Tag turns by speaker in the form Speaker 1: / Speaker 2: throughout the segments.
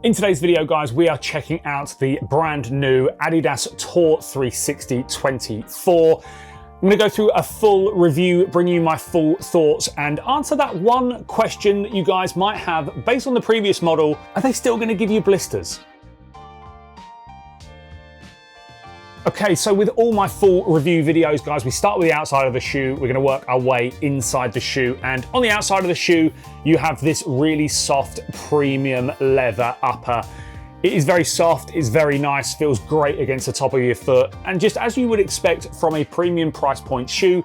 Speaker 1: In today's video, guys, we are checking out the brand new Adidas TOUR360 24. I'm going to go through a full review, bring you my full thoughts, and answer that one question that you guys might have based on the previous model. Are they still going to give you blisters? Okay, so with all my full review videos, guys, we start with the outside of the shoe. We're going to work our way inside the shoe. And on the outside of the shoe, you have this really soft premium leather upper. It is very soft, it's very nice, feels great against the top of your foot. And just as you would expect from a premium price point shoe,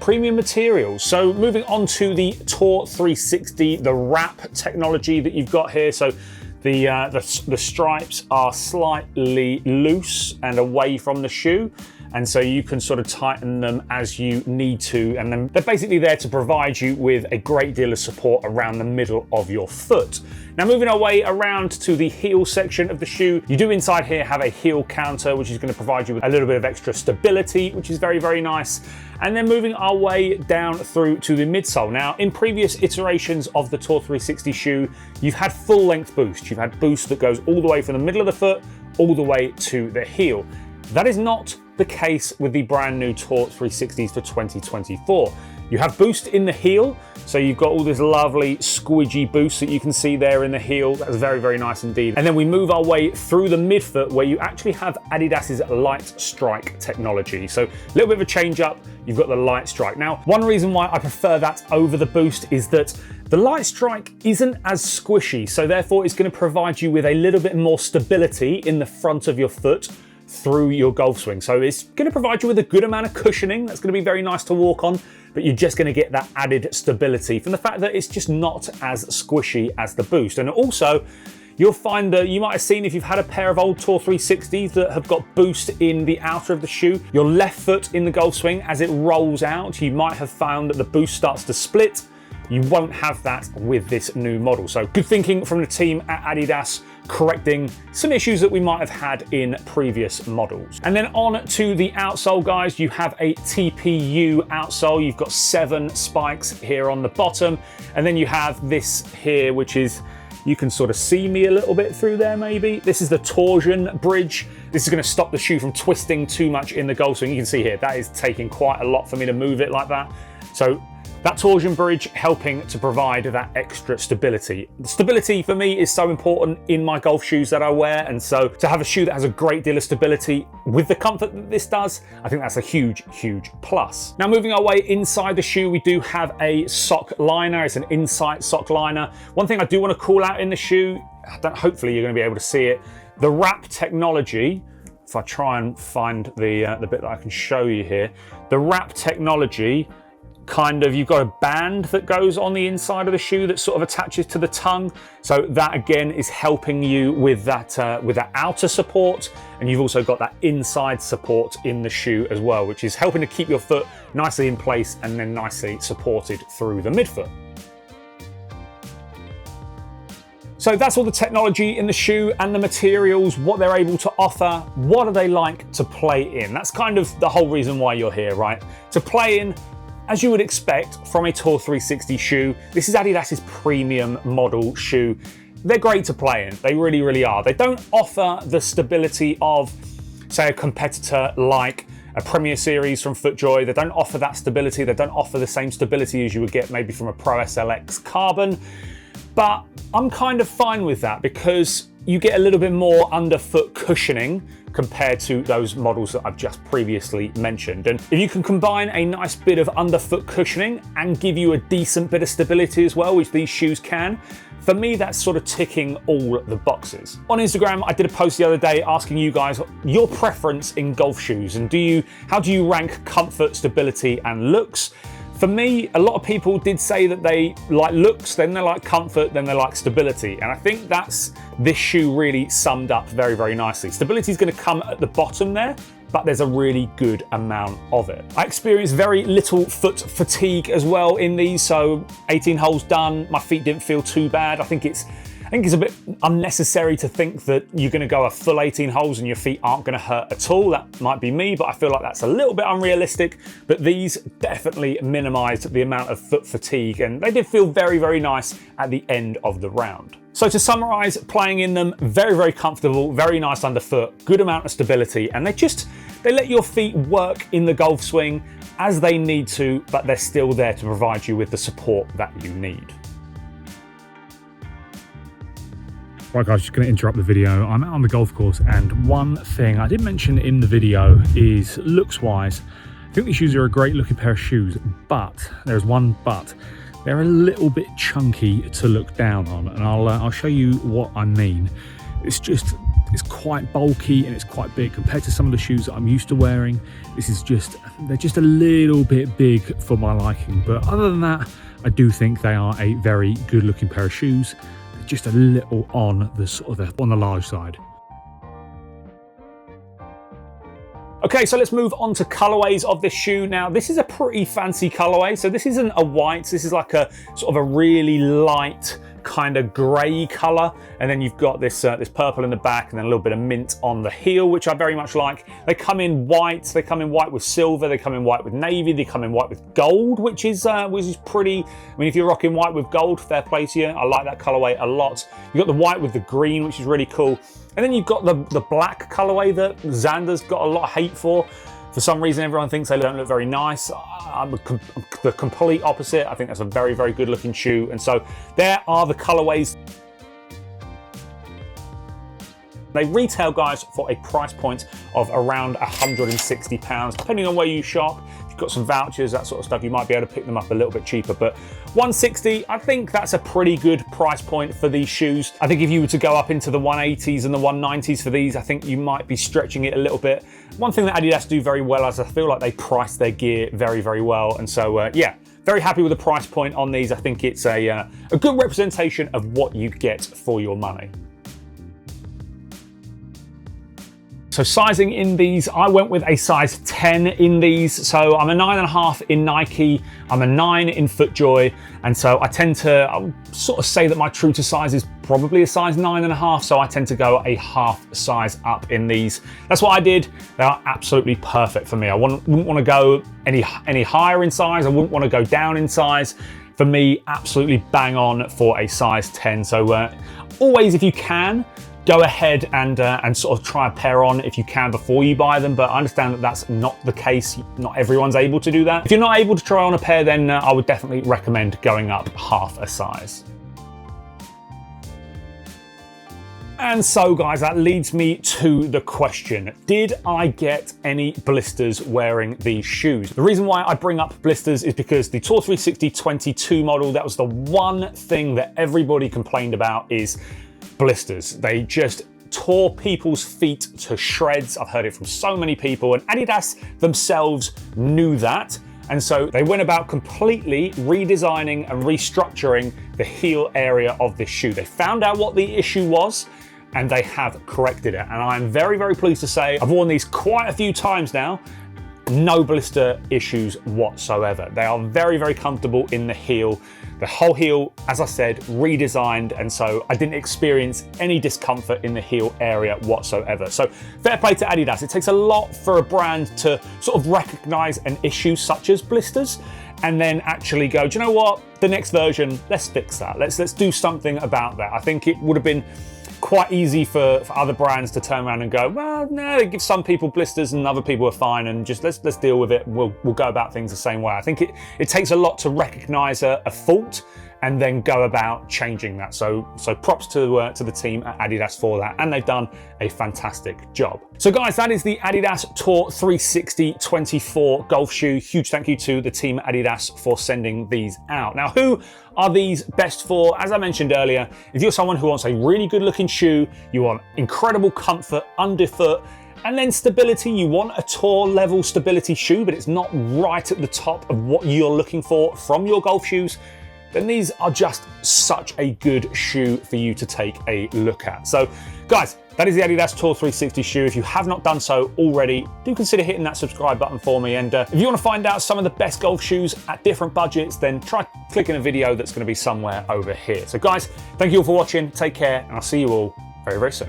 Speaker 1: premium materials. So moving on to the TOUR360, the wrap technology that you've got here. So the stripes are slightly loose and away from the shoe, and so you can sort of tighten them as you need to, and then they're basically there to provide you with a great deal of support around the middle of your foot. Now moving our way around to the heel section of the shoe, you do inside here have a heel counter, which is going to provide you with a little bit of extra stability, which is very, very nice. And then moving our way down through to the midsole. Now, in previous iterations of the TOUR360 shoe, you've had full length boost. You've had boost that goes all the way from the middle of the foot, all the way to the heel. That is not the case with the brand new TOUR360s for 2024. You have boost in the heel, so you've got all this lovely squidgy boost that you can see there in the heel. That's very, very nice indeed. And then we move our way through the midfoot where you actually have Adidas's light strike technology. So a little bit of a change up, you've got the light strike. Now, one reason why I prefer that over the boost is that the light strike isn't as squishy, so therefore it's going to provide you with a little bit more stability in the front of your foot through your golf swing. So it's going to provide you with a good amount of cushioning. That's going to be very nice to walk on, but you're just going to get that added stability from the fact that it's just not as squishy as the boost. And also, you'll find that you might have seen if you've had a pair of old TOUR360s that have got boost in the outer of the shoe, your left foot in the golf swing, as it rolls out, you might have found that the boost starts to split. You won't have that with this new model. So good thinking from the team at Adidas, correcting some issues that we might have had in previous models. And then on to the outsole, guys, you have a TPU outsole. You've got 7 spikes here on the bottom. And then you have this here, which is, you can sort of see me a little bit through there maybe. This is the torsion bridge. This is going to stop the shoe from twisting too much in the golf swing. You can see here, that is taking quite a lot for me to move it like that. So that torsion bridge helping to provide that extra stability. The stability for me is so important in my golf shoes that I wear, and so to have a shoe that has a great deal of stability with the comfort that this does, I think that's a huge, huge plus. Now moving our way inside the shoe, we do have a sock liner. It's an insight sock liner. One thing I do want to call out in the shoe, hopefully you're going to be able to see it, the wrap technology. If I try and find the bit that I can show you here, the wrap technology, kind of, you've got a band that goes on the inside of the shoe that sort of attaches to the tongue. So that again is helping you with that outer support, and you've also got that inside support in the shoe as well, which is helping to keep your foot nicely in place and then nicely supported through the midfoot. So that's all the technology in the shoe and the materials, what they're able to offer. What are they like to play in? That's kind of the whole reason why you're here, right? To play in, as you would expect from a TOUR360 shoe. This is Adidas's premium model shoe. They're great to play in. They really, really are. They don't offer the stability of, say, a competitor like a Premier Series from FootJoy. They don't offer that stability. They don't offer the same stability as you would get maybe from a Pro SLX Carbon. But I'm kind of fine with that because you get a little bit more underfoot cushioning compared to those models that I've just previously mentioned. And if you can combine a nice bit of underfoot cushioning and give you a decent bit of stability as well, which these shoes can, for me, that's sort of ticking all the boxes. On Instagram, I did a post the other day asking you guys your preference in golf shoes, and how do you rank comfort, stability, and looks? For me, a lot of people did say that they like looks, then they like comfort, then they like stability. And I think that's this shoe really summed up very, very nicely. Stability is going to come at the bottom there, but there's a really good amount of it. I experienced very little foot fatigue as well in these. So 18 holes done, my feet didn't feel too bad. I think it's a bit unnecessary to think that you're going to go a full 18 holes and your feet aren't going to hurt at all. That might be me, but I feel like that's a little bit unrealistic. But these definitely minimized the amount of foot fatigue, and they did feel very, very nice at the end of the round. So to summarize, playing in them, very, very comfortable, very nice underfoot, good amount of stability, and they let your feet work in the golf swing as they need to, but they're still there to provide you with the support that you need. Right guys, just going to interrupt the video. I'm out on the golf course, and one thing I did mention in the video is looks wise, I think these shoes are a great looking pair of shoes, but there's one but. They're a little bit chunky to look down on, and I'll show you what I mean. It's quite bulky and it's quite big compared to some of the shoes that I'm used to wearing. They're just a little bit big for my liking, but other than that, I do think they are a very good looking pair of shoes. They're just a little on the large side. Okay, so let's move on to colorways of this shoe. Now, this is a pretty fancy colorway. So this isn't a white, this is like a sort of a really light kind of gray color. And then you've got this purple in the back and then a little bit of mint on the heel, which I very much like. They come in white, they come in white with silver, they come in white with navy, they come in white with gold, which is pretty, I mean, if you're rocking white with gold, fair play to you. I like that colorway a lot. You've got the white with the green, which is really cool. And then you've got the black colorway that Xander's got a lot of hate for. For some reason, everyone thinks they don't look very nice. I'm the complete opposite. I think that's a very, very good looking shoe. And so there are the colorways. They retail, guys, for a price point of around £160, depending on where you shop. If you've got some vouchers, that sort of stuff, you might be able to pick them up a little bit cheaper. But £160, I think that's a pretty good price point for these shoes. I think if you were to go up into the 180s and the 190s for these, I think you might be stretching it a little bit. One thing that Adidas do very well is I feel like they price their gear very, very well. And so, yeah, very happy with the price point on these. I think it's a good representation of what you get for your money. So sizing in these, I went with a size 10 in these. So I'm a 9.5 in Nike, I'm a 9 in FootJoy. And so I'll sort of say that my true to size is probably a size 9.5. So I tend to go a half size up in these. That's what I did. They are absolutely perfect for me. I wouldn't want to go any higher in size. I wouldn't want to go down in size. For me, absolutely bang on for a size 10. So always, if you can, go ahead and sort of try a pair on if you can before you buy them, but I understand that that's not the case. Not everyone's able to do that. If you're not able to try on a pair, then I would definitely recommend going up half a size. And so guys, that leads me to the question, did I get any blisters wearing these shoes? The reason why I bring up blisters is because the TOUR360 22 model, that was the one thing that everybody complained about is blisters. They just tore people's feet to shreds. I've heard it from so many people, and Adidas themselves knew that. And so they went about completely redesigning and restructuring the heel area of this shoe. They found out what the issue was and they have corrected it. And I'm very, very pleased to say I've worn these quite a few times now. No blister issues whatsoever. They are very, very comfortable in the heel. The whole heel, as I said, redesigned, and so I didn't experience any discomfort in the heel area whatsoever. So fair play to Adidas. It takes a lot for a brand to sort of recognize an issue such as blisters and then actually go, do you know what? The next version, let's fix that. Let's do something about that. I think it would have been quite easy for other brands to turn around and go, well, no, they give some people blisters and other people are fine, and just let's deal with it. We'll go about things the same way. I think it takes a lot to recognize a fault and then go about changing that. So props to the team at Adidas for that, and they've done a fantastic job. So guys, that is the Adidas TOUR360 24 golf shoe. Huge thank you to the team at Adidas for sending these out. Now, who are these best for? As I mentioned earlier, if you're someone who wants a really good looking shoe, you want incredible comfort underfoot, and then stability, you want a tour level stability shoe, but it's not right at the top of what you're looking for from your golf shoes, then these are just such a good shoe for you to take a look at. So guys, that is the Adidas TOUR360 shoe. If you have not done so already, do consider hitting that subscribe button for me. And if you want to find out some of the best golf shoes at different budgets, then try clicking a video that's going to be somewhere over here. So guys, thank you all for watching. Take care, and I'll see you all very, very soon.